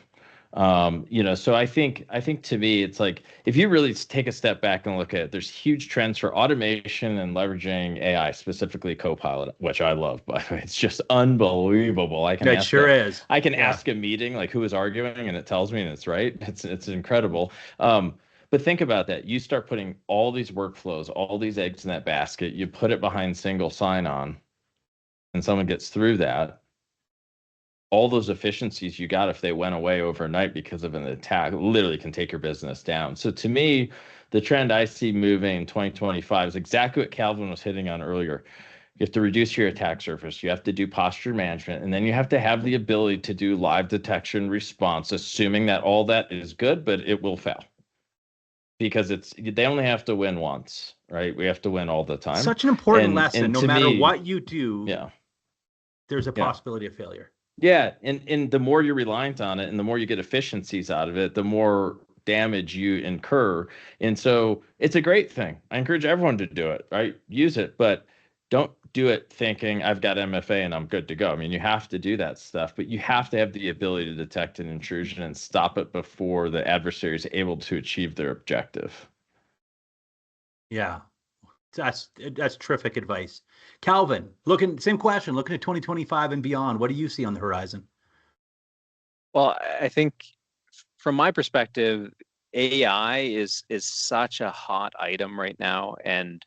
So I think to me, it's like, if you really take a step back and look at it, there's huge trends for automation and leveraging AI, specifically Copilot, which I love, by the way. It's just unbelievable. I can ask a meeting, like, who is arguing, and it tells me, and it's right. It's incredible. But think about that. You start putting all these workflows, all these eggs in that basket, you put it behind single sign-on, and someone gets through that. All those efficiencies you got, if they went away overnight because of an attack, literally can take your business down. So to me, the trend I see moving in 2025 is exactly what Calvin was hitting on earlier. You have to reduce your attack surface. You have to do posture management, and then you have to have the ability to do live detection response, assuming that all that is good, but it will fail. Because they only have to win once, right? We have to win all the time. Such an important lesson. No matter what you do, there's a possibility of failure. Yeah, and the more you're reliant on it, and the more you get efficiencies out of it, the more damage you incur. And so it's a great thing. I encourage everyone to do it, right? Use it, but don't do it thinking I've got MFA and I'm good to go. I mean, you have to do that stuff, but you have to have the ability to detect an intrusion and stop it before the adversary is able to achieve their objective. Yeah, that's terrific advice. Calvin, same question, looking at 2025 and beyond, what do you see on the horizon? Well, I think from my perspective, AI is such a hot item right now, and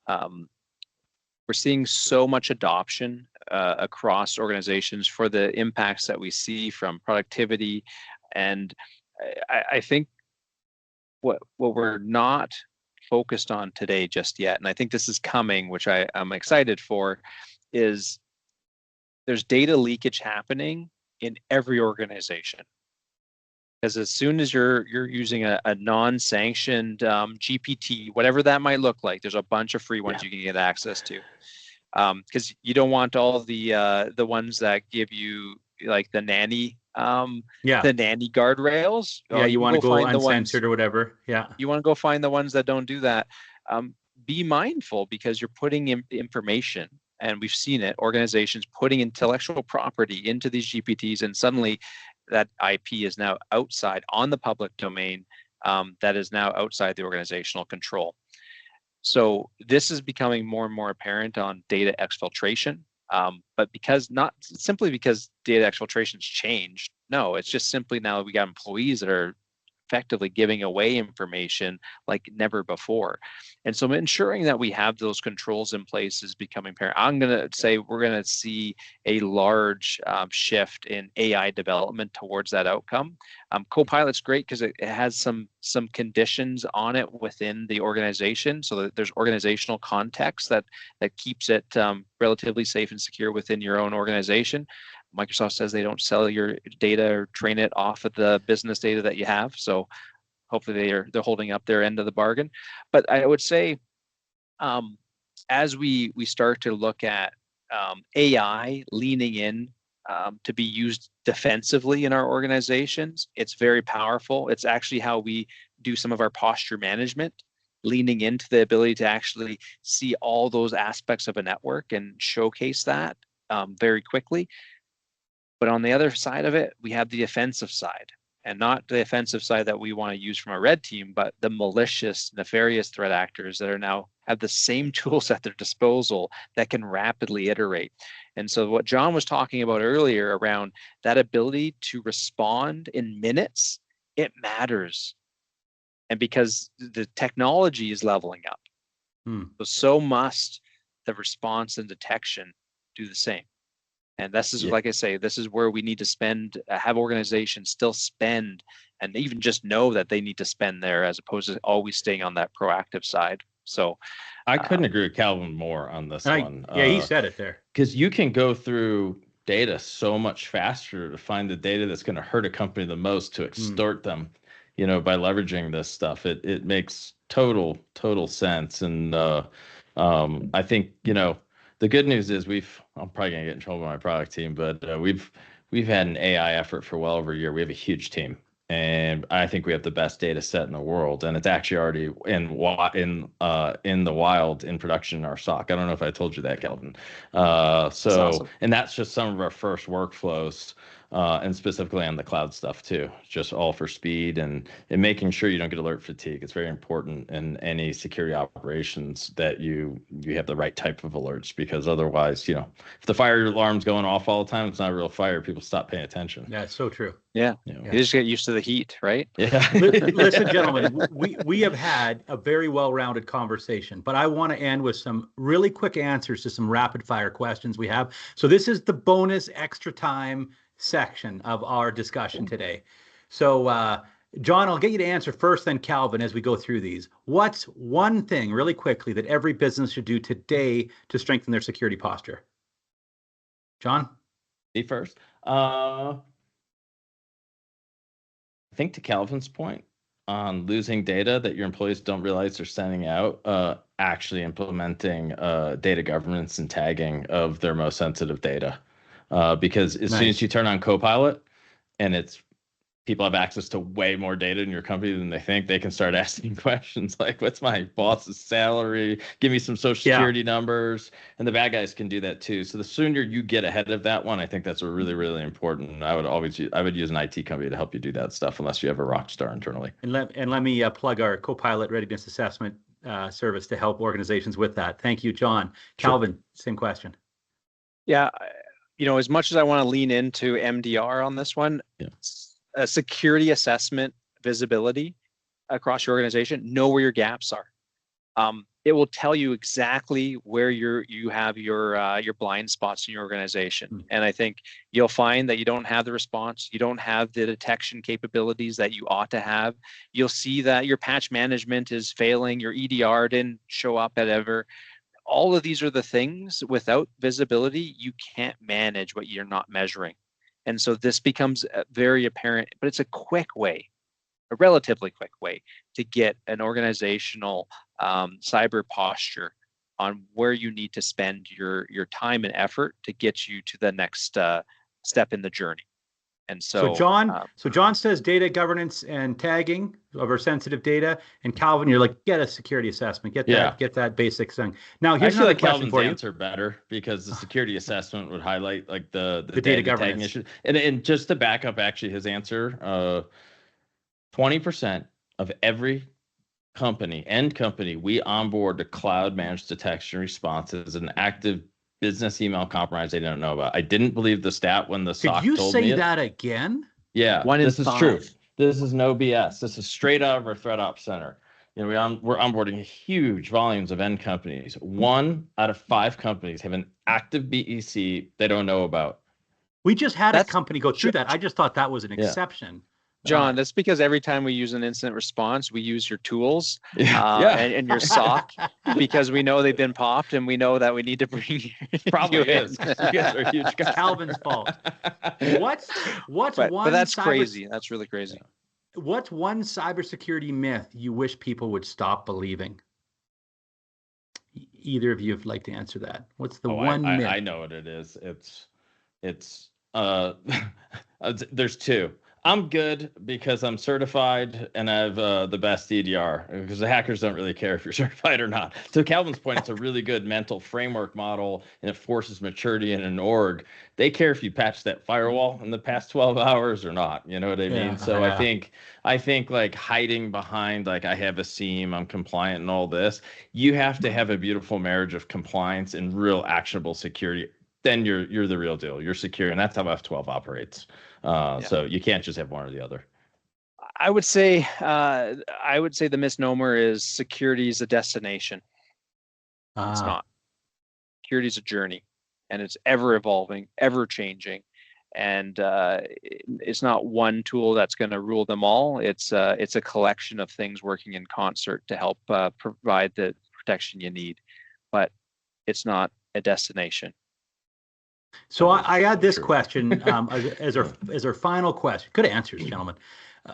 we're seeing so much adoption across organizations for the impacts that we see from productivity. And I think what we're not focused on today just yet, and I think this is coming, which I'm excited for, is there's data leakage happening in every organization. Because as soon as you're using a non-sanctioned GPT, whatever that might look like, there's a bunch of free ones you can get access to. Because you don't want all the ones that give you like the nanny guardrails. You want to go uncensored or whatever. Yeah. You want to go find the ones that don't do that. Be mindful, because you're putting information, and we've seen it, organizations putting intellectual property into these GPTs, and suddenly that IP is now outside on the public domain, that is now outside the organizational control. So this is becoming more and more apparent on data exfiltration, but not simply because data exfiltration's changed. No, it's just simply now we got employees that are effectively giving away information like never before. And so ensuring that we have those controls in place is becoming apparent. I'm going to say we're going to see a large shift in AI development towards that outcome. Copilot's great because it has some conditions on it within the organization, so that there's organizational context that keeps it relatively safe and secure within your own organization. Microsoft says they don't sell your data or train it off of the business data that you have. So hopefully they're holding up their end of the bargain. But I would say, as we start to look at AI leaning in to be used defensively in our organizations, it's very powerful. It's actually how we do some of our posture management, leaning into the ability to actually see all those aspects of a network and showcase that very quickly. But on the other side of it, we have the offensive side, and not the offensive side that we want to use from our red team, but the malicious, nefarious threat actors that are now have the same tools at their disposal that can rapidly iterate. And so what Jon was talking about earlier around that ability to respond in minutes, it matters. And because the technology is leveling up, so must the response and detection do the same. And this is, like I say, this is where we need to spend, have organizations still spend, and even just know that they need to spend there, as opposed to always staying on that proactive side. So I couldn't agree with Calvin more on this one. He said it there. Because you can go through data so much faster to find the data that's going to hurt a company the most, to extort them, by leveraging this stuff. It makes total sense. And I think, the good news is I'm probably going to get in trouble with my product team, but we've had an AI effort for well over a year. We have a huge team, and I think we have the best data set in the world, and it's actually already in the wild in production in our SOC. I don't know if I told you that, Calvin. That's awesome. And that's just some of our first workflows, and specifically on the cloud stuff too, just all for speed and making sure you don't get alert fatigue. It's very important in any security operations that you have the right type of alerts, because otherwise, if the fire alarm's going off all the time, it's not a real fire. People stop paying attention. Yeah, it's so true. Yeah. You just get used to the heat, right? Yeah. Listen, gentlemen, we have had a very well-rounded conversation, but I want to end with some really quick answers to some rapid-fire questions we have. So this is the bonus extra time section of our discussion today. So, Jon, I'll get you to answer first, then Calvin, as we go through these. What's one thing, really quickly, that every business should do today to strengthen their security posture? Jon? Me first. I think to Calvin's point on losing data that your employees don't realize they're sending out, actually implementing data governance and tagging of their most sensitive data. Because as soon as you turn on Copilot and people have access to way more data in your company than they think, they can start asking questions like, what's my boss's salary? Give me some social security numbers. And the bad guys can do that too. So the sooner you get ahead of that one, I think that's really, really important. I would use an IT company to help you do that stuff, unless you have a rock star internally. And let me plug our Copilot readiness assessment service to help organizations with that. Thank you, Jon. Sure. Calvin, same question. Yeah. As much as I want to lean into MDR on this one, a security assessment visibility across your organization, know where your gaps are. It will tell you exactly where you have your blind spots in your organization. And I think you'll find that you don't have the response, you don't have the detection capabilities that you ought to have. You'll see that your patch management is failing, your EDR didn't show up at ever. All of these are the things, without visibility, you can't manage what you're not measuring. And so this becomes very apparent, but it's a relatively quick way to get an organizational cyber posture on where you need to spend your time and effort to get you to the next step in the journey. And so Jon says data governance and tagging of our sensitive data, and Calvin, you're like, get a security assessment, get that basic thing. Now, here's another question for you. Answer better, because the security assessment would highlight like the data governance issue. And just to back up actually his answer, 20% of every end company we onboard to cloud managed detection response is an active business email compromise they don't know about. I didn't believe the stat when the SOC told me. Could you say that again? Yeah, this is true. This is no BS. This is straight out of our threat ops center. We're onboarding huge volumes of end companies. 1 out of 5 companies have an active BEC they don't know about. We just had a company go through that. I just thought that was an exception. Jon, that's because every time we use an incident response, we use your tools and your SOC, because we know they've been popped and we know that we need to bring you. Probably is. You guys are huge guys. Calvin's fault. What's one? But that's crazy. That's really crazy. What's one cybersecurity myth you wish people would stop believing? Either of you would like to answer that. What's the one myth? I know what it is. It's there's two. I'm good because I'm certified and I have the best EDR, because the hackers don't really care if you're certified or not. To Calvin's point, it's a really good mental framework model, and it forces maturity in an org. They care if you patch that firewall in the past 12 hours or not. You know what I mean? So I think like hiding behind like I have a SIEM, I'm compliant and all this, you have to have a beautiful marriage of compliance and real actionable security. Then you're the real deal. You're secure, and that's how F12 operates. So you can't just have one or the other. I would say the misnomer is security is a destination. It's not. Security is a journey, and it's ever evolving, ever changing, and it's not one tool that's going to rule them all. It's a collection of things working in concert to help provide the protection you need, but it's not a destination. So I add this question as our final question. Good answers, gentlemen.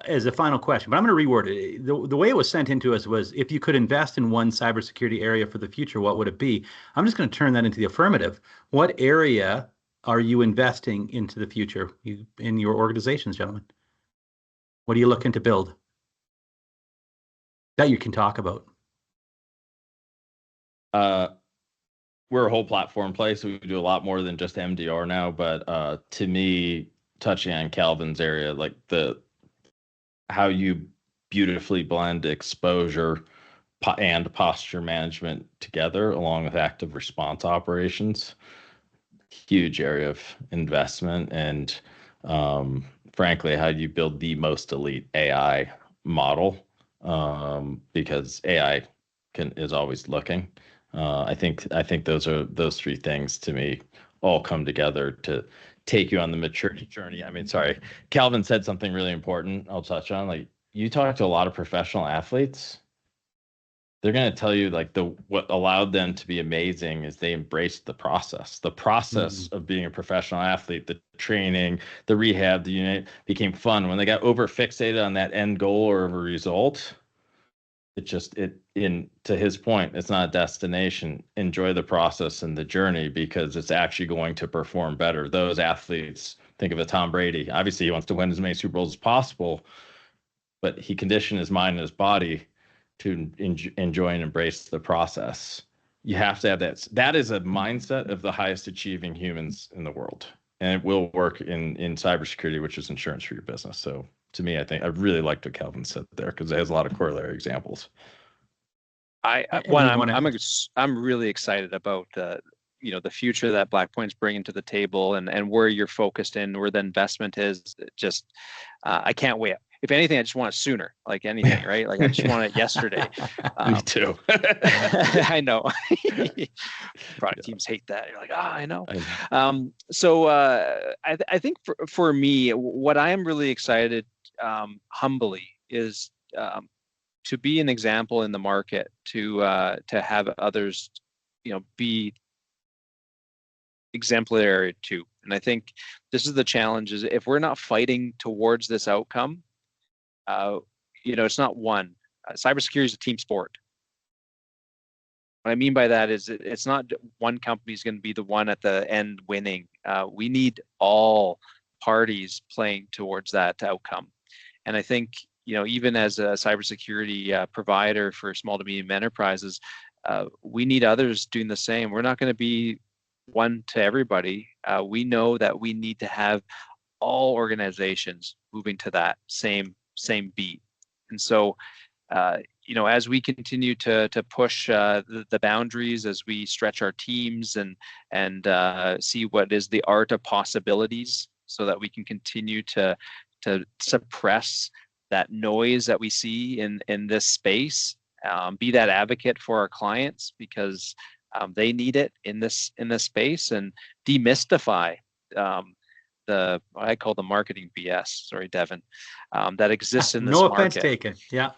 As a final question, but I'm going to reword it. The way it was sent into us was, if you could invest in one cybersecurity area for the future, what would it be? I'm just going to turn that into the affirmative. What area are you investing into the future in your organizations, gentlemen? What are you looking to build that you can talk about? We're a whole platform play, so we do a lot more than just MDR now. But to me, touching on Calvin's area, like how you beautifully blend exposure and posture management together, along with active response operations, huge area of investment. And frankly, how you build the most elite AI model, because AI is always looking. I think those three things to me all come together to take you on the maturity journey. I mean, sorry, Calvin said something really important. I'll touch on, like, you talk to a lot of professional athletes. They're going to tell you like what allowed them to be amazing is they embraced the process of being a professional athlete. The training, the rehab, the unit became fun. When they got over fixated on that end goal or of a result, to his point, it's not a destination. Enjoy the process and the journey, because it's actually going to perform better. Those athletes, think of a Tom Brady. Obviously, he wants to win as many Super Bowls as possible, but he conditioned his mind and his body to enjoy and embrace the process. You have to have that. That is a mindset of the highest achieving humans in the world, and it will work in cybersecurity, which is insurance for your business. So to me, I think I really liked what Calvin said there, because it has a lot of corollary examples. I'm really excited about the future that Blackpoint's bringing to the table, and where you're focused in, where the investment is. Just I can't wait. If anything, I just want it sooner, like anything, right? Like I just want it yesterday. Me too. I know. Product teams hate that. You're like, I know. So I think for me, what I am really excited, humbly, is to be an example in the market, to have others, be exemplary too. And I think this is the challenge: is if we're not fighting towards this outcome, it's not one. Cybersecurity is a team sport. What I mean by that is it's not one company is going to be the one at the end winning. We need all parties playing towards that outcome. And I think, even as a cybersecurity provider for small to medium enterprises, we need others doing the same. We're not going to be one to everybody. We know that we need to have all organizations moving to that same beat. And so, as we continue to push the boundaries, as we stretch our teams and see what is the art of possibilities, so that we can continue to suppress that noise that we see in this space, be that advocate for our clients, because they need it in this space, and demystify what I call the marketing BS. Sorry, Devin, that exists in this market. No offense taken. Yeah.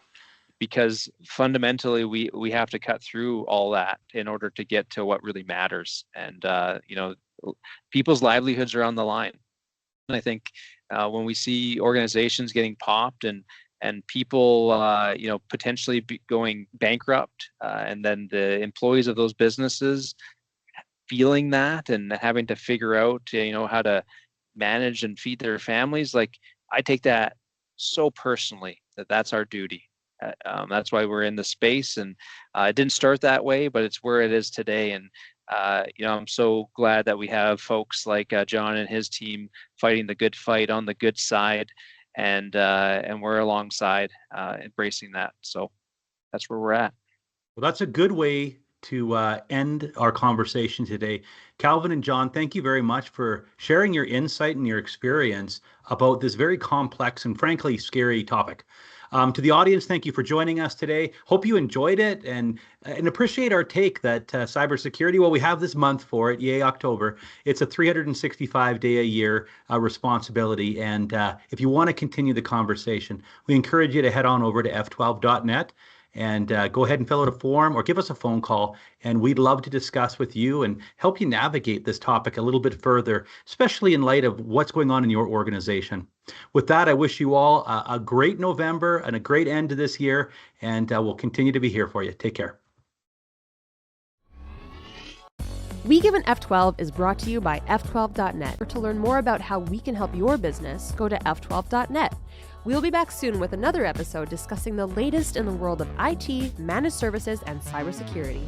Because fundamentally, we have to cut through all that in order to get to what really matters. And people's livelihoods are on the line. And I think when we see organizations getting popped and and people, potentially going bankrupt, and then the employees of those businesses feeling that and having to figure out, how to manage and feed their families. Like, I take that so personally, that's our duty. That's why we're in the space, and it didn't start that way, but it's where it is today. And I'm so glad that we have folks like Jon and his team fighting the good fight on the good side, and we're alongside, embracing that. So that's where we're at. Well, that's a good way to end our conversation today. Calvin and Jon, thank you very much for sharing your insight and your experience about this very complex and frankly scary topic. To the audience, thank you for joining us today. Hope you enjoyed it and appreciate our take that cybersecurity, well, we have this month for it, yay, October. It's a 365-day-a-year responsibility. And if you want to continue the conversation, we encourage you to head on over to f12.net and go ahead and fill out a form or give us a phone call. And we'd love to discuss with you and help you navigate this topic a little bit further, especially in light of what's going on in your organization. With that, I wish you all a great November and a great end to this year, and we'll continue to be here for you. Take care. We Give an F12 is brought to you by F12.net. To learn more about how we can help your business, go to F12.net. We'll be back soon with another episode discussing the latest in the world of IT, managed services, and cybersecurity.